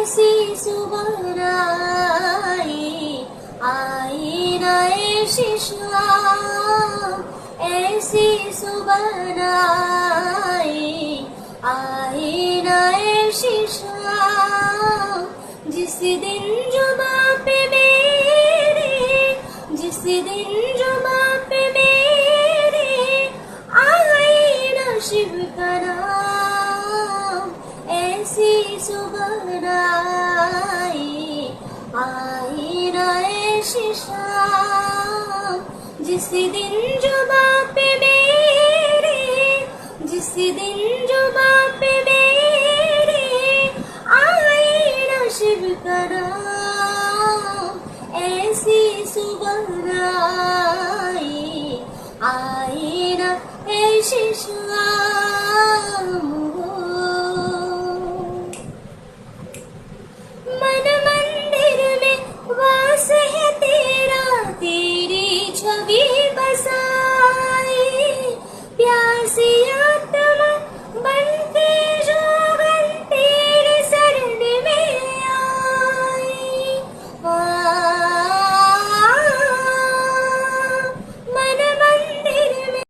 ऐसी सुबह आई ना ऐसी शाम, ऐसी सुबह आई ना ऐसी शाम, जिस दिन जुबां पे मेरे, जिस दिन जुबां पे मेरे आई ना शिव का नाम, ऐसी सुबह आई ना ऐसी शाम, जिस दिन जुबां पे मेरे, जिस दिन जुबां पे मेरे आई ना शिव का नाम, ऐसी सुबह आई ना ऐसी शाम।